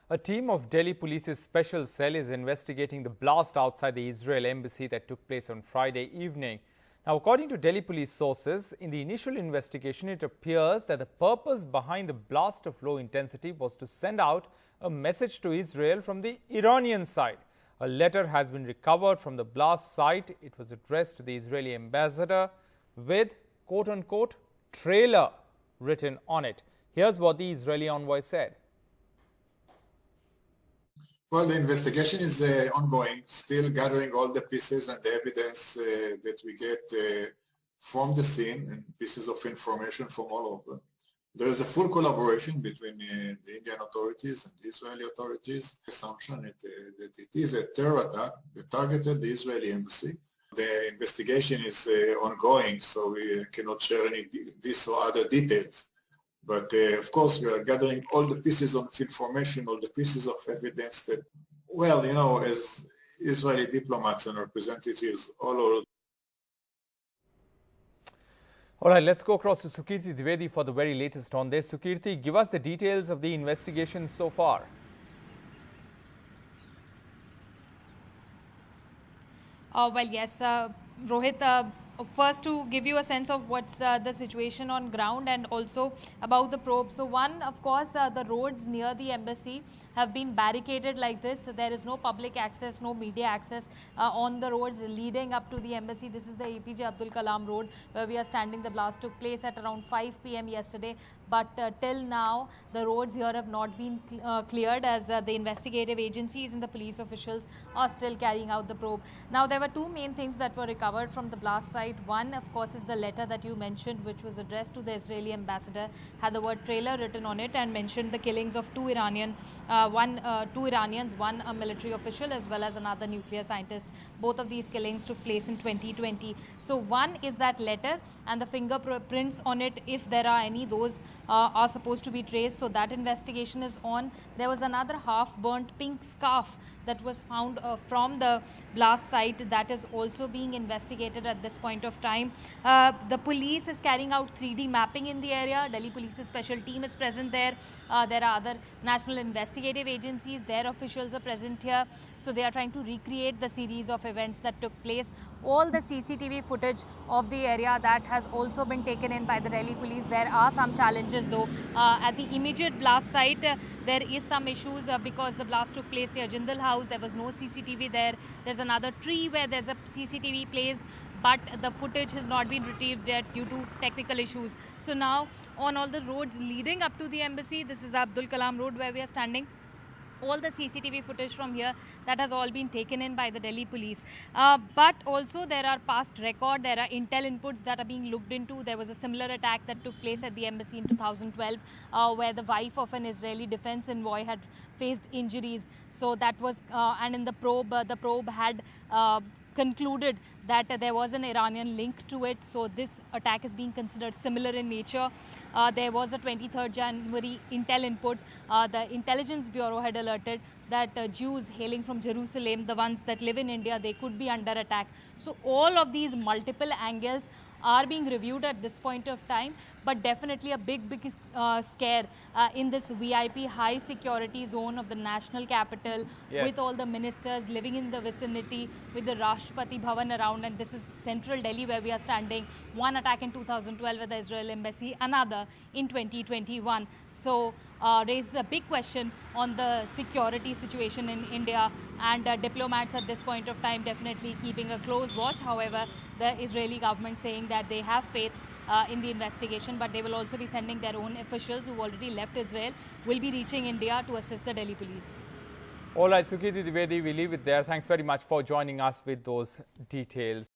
A team of Delhi Police's special cell is investigating the blast outside the Israel embassy that took place on Friday evening. Now, according to Delhi police sources, in the initial investigation, it appears that the purpose behind the blast of low intensity was to send out a message to Israel from the Iranian side. A letter has been recovered from the blast site. It was addressed to the Israeli ambassador with quote-unquote trailer written on it. Here's what the Israeli envoy said. Well, the investigation is ongoing, still gathering all the pieces and the evidence that we get from the scene and pieces of information from all over. There is a full collaboration between the Indian authorities and the Israeli authorities. The assumption that it is a terror attack that targeted the Israeli embassy. The investigation is ongoing, so we cannot share any this or other details. But of course, we are gathering all the pieces of information, all the pieces of evidence that, well, you know, as Israeli diplomats and representatives all over. All right, let's go across to Sukirti Dwivedi for the very latest on this. Sukirti, give us the details of the investigation so far. Well, yes, Rohit. First, to give you a sense of what's the situation on ground and also about the probe. So one, of course, the roads near the embassy have been barricaded like this. There is no public access, no media access on the roads leading up to the embassy. This is the APJ Abdul Kalam Road where we are standing. The blast took place at around 5 p.m. yesterday. But till now, the roads here have not been cleared as the investigative agencies and the police officials are still carrying out the probe. Now, there were two main things that were recovered from the blast site. One, of course, is the letter that you mentioned, which was addressed to the Israeli ambassador, had the word trailer written on it and mentioned the killings of two Iranians, one a military official as well as another nuclear scientist. Both of these killings took place in 2020. So one is that letter and the fingerprints on it, if there are any, those are supposed to be traced. So that investigation is on. There was another half-burnt pink scarf that was found from the blast site that is also being investigated at this point of time. The police is carrying out 3D mapping in the area. Delhi Police's special team is present there. There are other national investigative agencies. Their officials are present here. So they are trying to recreate the series of events that took place. All the CCTV footage of the area that has also been taken in by the Delhi Police. There are some challenges though. At the immediate blast site, there is some issues because the blast took place near Jindal House. There was no CCTV there. There's another tree where there's a CCTV placed, but the footage has not been retrieved yet due to technical issues. So now on all the roads leading up to the embassy, this is the Abdul Kalam Road where we are standing. All the CCTV footage from here, that has all been taken in by the Delhi Police. But also there are past record, there are intel inputs that are being looked into. There was a similar attack that took place at the embassy in 2012 where the wife of an Israeli defense envoy had faced injuries. So that was, and in the probe had concluded that there was an Iranian link to it. So this attack is being considered similar in nature. There was a 23rd January intel input. The Intelligence Bureau had alerted that Jews hailing from Jerusalem, the ones that live in India, they could be under attack. So all of these multiple angles are being reviewed at this point of time, but definitely a big scare in this VIP high security zone of the national capital. Yes. With all the ministers living in the vicinity, with the Rashtrapati Bhavan around, and this is central Delhi where we are standing. One attack in 2012 at the Israel embassy, another in 2021. So raises a big question on the security situation in India, and diplomats at this point of time definitely keeping a close watch. However, the Israeli government saying that they have faith in the investigation, but they will also be sending their own officials who already left Israel, will be reaching India to assist the Delhi Police. All right, Sukirti Dwivedi, we leave it there. Thanks very much for joining us with those details.